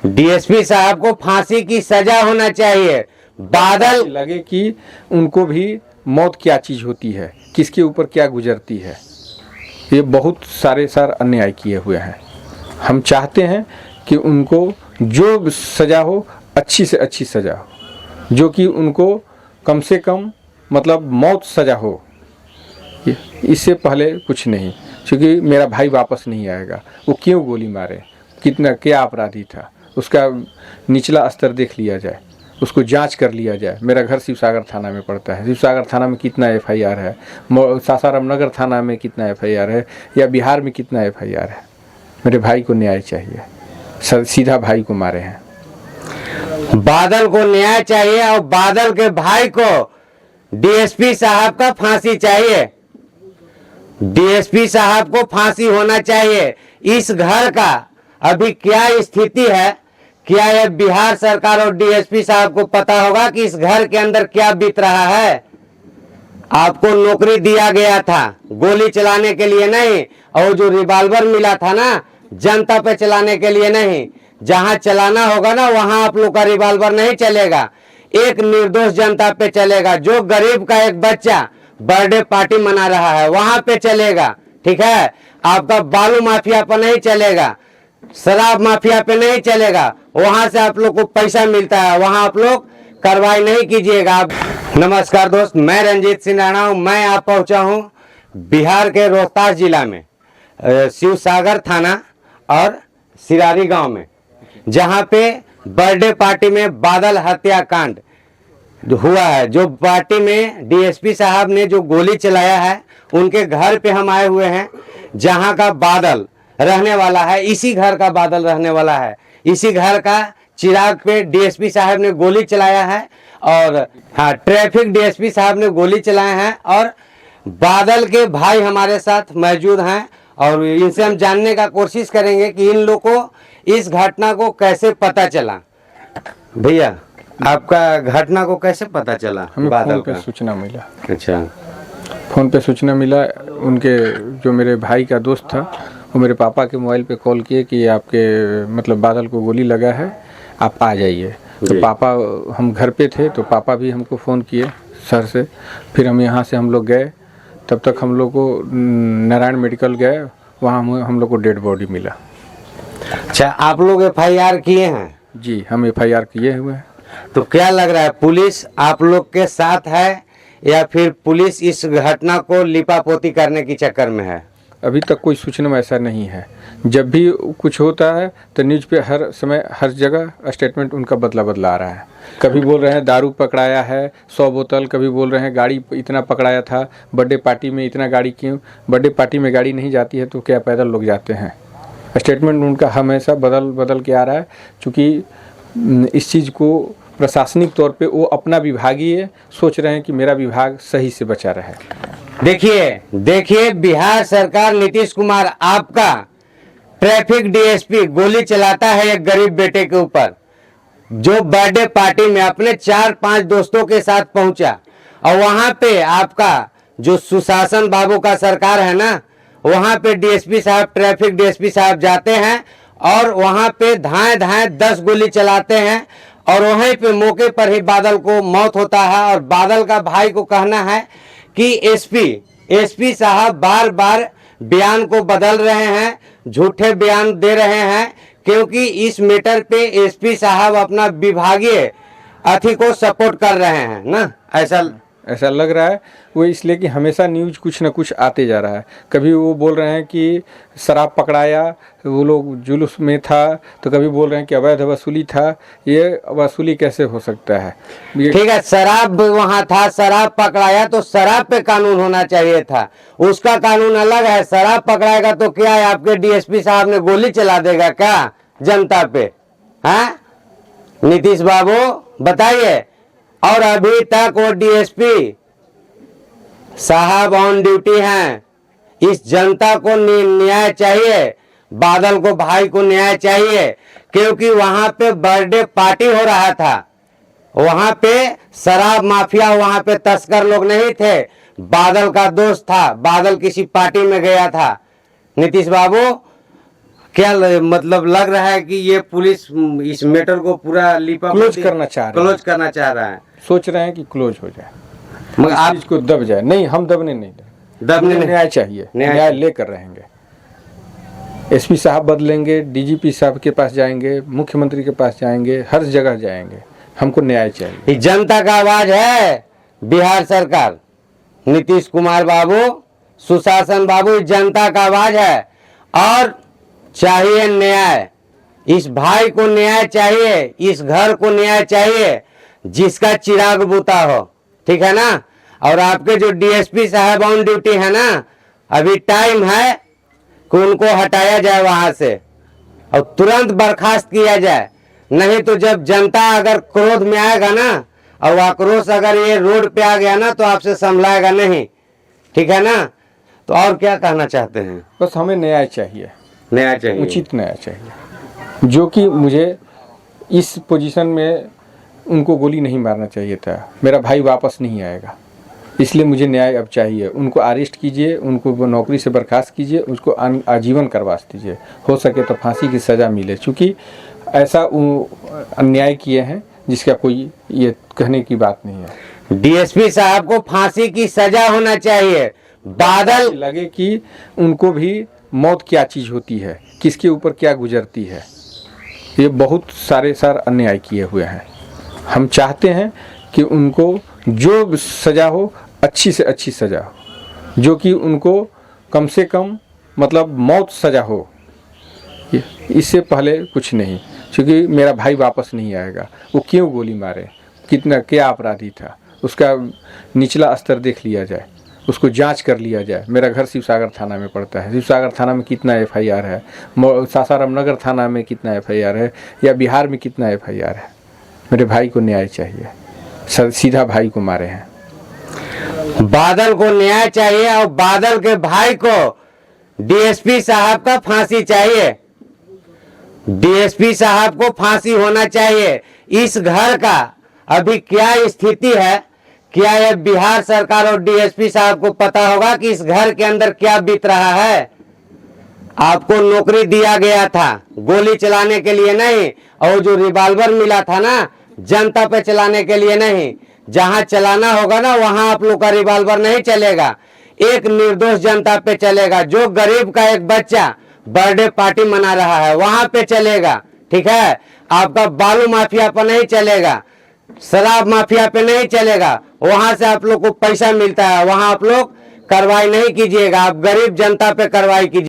DSP साहब को फांसी की सजा होना चाहिए। बादल लगे कि उनको भी मौत क्या चीज होती है, किसके ऊपर क्या गुजरती है। ये बहुत सारे अन्याय किए हुए हैं। हम चाहते हैं कि उनको जो सजा हो, अच्छी से अच्छी सजा हो, जो कि उनको कम से कम मतलब मौत सजा हो। इससे पहले कुछ नहीं, क्योंकि मेरा भाई वापस नहीं आएगा। वो क्यों गोली मारे, कितना क्या अपराधी था, उसका निचला स्तर देख लिया जाए, उसको जांच कर लिया जाए। मेरा घर शिवसागर थाना में पड़ता है। शिवसागर थाना में कितना एफआईआर है, सासाराम नगर थाना में कितना एफआईआर है, या बिहार में कितना एफआईआर है। मेरे भाई को न्याय चाहिए। सीधा भाई को मारे हैं। बादल को न्याय चाहिए और बादल के भाई को डीएसपी साहब का फांसी चाहिए। डीएसपी साहब को फांसी होना चाहिए। इस घर का अभी क्या स्थिति है, क्या यह बिहार सरकार और डीएसपी साहब को पता होगा कि इस घर के अंदर क्या बीत रहा है? आपको नौकरी दिया गया था गोली चलाने के लिए नहीं, और जो रिवॉल्वर मिला था ना, जनता पे चलाने के लिए नहीं। जहां चलाना होगा ना, वहां आप लोग का रिवॉल्वर नहीं चलेगा, एक निर्दोष जनता पे चलेगा। जो गरीब का एक बच्चा बर्थडे पार्टी मना रहा है, वहां पे चलेगा। ठीक है, आपका बालू माफिया पर नहीं चलेगा, शराब माफिया पे नहीं चलेगा। वहां से आप लोग को पैसा मिलता है, वहां आप लोग कार्रवाई नहीं कीजिएगा। नमस्कार दोस्त, मैं रंजीत सिंह राणा हूं। मैं आप पहुंचा हूं बिहार के रोहतास जिला में, शिवसागर थाना और सिरारी गांव में, जहां पे बर्थडे पार्टी में बादल हत्याकांड हुआ है। जो पार्टी में डीएसपी साहब ने जो गोली चलाया है, उनके घर पे हम आए हुए हैं, जहां का बादल रहने वाला है। इसी घर का बादल रहने वाला है। इसी घर का चिराग पे डीएसपी साहब ने गोली चलाया है, और हाँ, ट्रैफिक डीएसपी साहब ने गोली चलाए हैं। और बादल के भाई हमारे साथ मौजूद हैं, और इनसे हम जानने का कोशिश करेंगे कि इन लोग को इस घटना को कैसे पता चला। भैया, आपका घटना को कैसे पता चला? हमें बादल फोन पे का सूचना मिला। अच्छा, फ़ोन पे सूचना मिला। उनके जो मेरे भाई का दोस्त था, वो मेरे पापा के मोबाइल पे कॉल किए कि आपके मतलब बादल को गोली लगा है, आप आ जाइए। तो पापा, हम घर पे थे, तो पापा भी हमको फ़ोन किए सर से। फिर हम यहाँ से हम लोग गए। तब तक हम लोग को नारायण मेडिकल गए, वहाँ हम लोग को डेड बॉडी मिला। अच्छा, आप लोग एफआईआर किए हैं? जी, हम एफआईआर किए हुए हैं। तो क्या लग रहा है, पुलिस आप लोग के साथ है या फिर पुलिस इस घटना को लिपापोती करने की चक्कर में है? अभी तक कोई सूचना में ऐसा नहीं है। जब भी कुछ होता है तो न्यूज़ पे हर समय हर जगह स्टेटमेंट उनका बदला आ रहा है। कभी बोल रहे हैं दारू पकड़ाया है 100 बोतल, कभी बोल रहे हैं गाड़ी इतना पकड़ाया था, बर्थडे पार्टी में इतना गाड़ी क्यों। बर्थडे पार्टी में गाड़ी नहीं जाती है तो क्या पैदल लोग जाते हैं? स्टेटमेंट उनका हमेशा बदल के आ रहा है, चूँकि इस चीज़ को प्रशासनिक तौर पे वो अपना विभागीय सोच रहे हैं कि मेरा विभाग सही से बचा रहे। देखिए बिहार सरकार, नीतीश कुमार, आपका ट्रैफिक डीएसपी गोली चलाता है एक गरीब बेटे के ऊपर, जो बर्थडे पार्टी में अपने 4-5 दोस्तों के साथ पहुंचा। और वहां पे आपका जो सुशासन बाबू का सरकार है ना, वहां पे डीएसपी साहब, ट्रैफिक डीएसपी साहब जाते हैं और वहां पे धाए 10 गोली चलाते हैं, और वहीं पे मौके पर ही बादल को मौत होता है। और बादल का भाई को कहना है कि एसपी साहब बार बार बयान को बदल रहे हैं, झूठे बयान दे रहे हैं, क्योंकि इस मैटर पे एसपी साहब अपना विभागीय अथी को सपोर्ट कर रहे हैं ना, ऐसा लग रहा है। वो इसलिए कि हमेशा न्यूज़ कुछ न कुछ आते जा रहा है। कभी वो बोल रहे हैं कि शराब पकड़ाया, वो लोग जुलूस में था, तो कभी बोल रहे हैं कि अवैध वसूली था। ये वसूली कैसे हो सकता है? ठीक है, शराब वहां था, शराब पकड़ाया तो शराब पे कानून होना चाहिए था, उसका कानून अलग है। शराब पकड़ाएगा तो क्या है, आपके डीएसपी साहब ने गोली चला देगा क्या जनता पे? हाँ नीतीश बाबू बताइए। और अभी तक वो डीएसपी साहब ऑन ड्यूटी हैं। इस जनता को न्याय चाहिए, बादल को भाई को न्याय चाहिए, क्योंकि वहां पे बर्थडे पार्टी हो रहा था। वहां पे शराब माफिया, वहां पे तस्कर लोग नहीं थे, बादल का दोस्त था। बादल किसी पार्टी में गया था। नीतीश बाबू, मतलब लग रहा है कि ये पुलिस इस मैटर को पूरा लिपा क्लोज करना चाह रहे हैं। क्लोज करना चाह रहा है, सोच रहे हैं कि क्लोज हो जाए, मगर इस आप चीज को दब जाए। नहीं, हम दबने नहीं देंगे, दबने हमें नहीं- न्याय चाहिए, न्याय लेकर रहेंगे। एसपी साहब बदलेंगे, डीजीपी साहब के पास जाएंगे, मुख्यमंत्री के पास जाएंगे, हर जगह जाएंगे, हमको न्याय चाहिए। ये जनता का आवाज है। बिहार सरकार, नीतीश कुमार बाबू, सुशासन बाबू, ये जनता का आवाज है और चाहिए न्याय। इस भाई को न्याय चाहिए, इस घर को न्याय चाहिए जिसका चिराग बुता हो, ठीक है ना। और आपके जो डीएसपी साहब ऑन ड्यूटी है ना, अभी टाइम है कि उनको हटाया जाए वहां से और तुरंत बर्खास्त किया जाए। नहीं तो जब जनता अगर क्रोध में आएगा ना और आक्रोश अगर ये रोड पे आ गया ना तो आपसे संभलाएगा नहीं, ठीक है ना। तो और क्या कहना चाहते हैं? बस हमें न्याय चाहिए, न्याय चाहिए, उचित न्याय चाहिए। जो कि मुझे इस पोजीशन में उनको गोली नहीं मारना चाहिए था। मेरा भाई वापस नहीं आएगा, इसलिए मुझे न्याय अब चाहिए। उनको अरेस्ट कीजिए, उनको वो नौकरी से बर्खास्त कीजिए, उसको आजीवन करवा दीजिए, हो सके तो फांसी की सज़ा मिले। चूँकि ऐसा अन्याय किए हैं जिसका कोई ये कहने की बात नहीं है। डीएसपी साहब को फांसी की सजा होना चाहिए। बादल लगे कि उनको भी मौत क्या चीज़ होती है, किसके ऊपर क्या गुजरती है। ये बहुत सारे अन्याय किए हुए हैं। हम चाहते हैं कि उनको जो सज़ा हो, अच्छी से अच्छी सज़ा हो, जो कि उनको कम से कम मतलब मौत सज़ा हो, इससे पहले कुछ नहीं। क्योंकि मेरा भाई वापस नहीं आएगा। वो क्यों गोली मारे, कितना क्या अपराधी था, उसका निचला स्तर देख लिया जाए, उसको जांच कर लिया जाए। मेरा घर शिवसागर थाना में पड़ता है, शिवसागर थाना में कितना एफआईआर है, सासाराम नगर थाना में कितना एफआईआर है, या बिहार में कितना एफआईआर है। मेरे भाई को न्याय चाहिए। सीधा भाई को मारे हैं। बादल को न्याय चाहिए और बादल के भाई को डीएसपी साहब का फांसी चाहिए। डीएसपी साहब को फांसी होना चाहिए। इस घर का अभी क्या स्थिति है, क्या यह बिहार सरकार और डीएसपी साहब को पता होगा कि इस घर के अंदर क्या बीत रहा है? आपको नौकरी दिया गया था गोली चलाने के लिए नहीं, और जो रिवॉल्वर मिला था ना जनता पे चलाने के लिए नहीं। जहां चलाना होगा ना वहां आप लोग का रिवॉल्वर नहीं चलेगा, एक निर्दोष जनता पे चलेगा। जो गरीब का एक बच्चा बर्थडे पार्टी मना रहा है वहां पे चलेगा, ठीक है। आपका बालू माफिया पर नहीं चलेगा, शराब माफिया पे नहीं चलेगा। वहां से आप लोग को पैसा मिलता है, वहां आप लोग कार्रवाई नहीं कीजिएगा, आप गरीब जनता पे कार्रवाई कीजिए।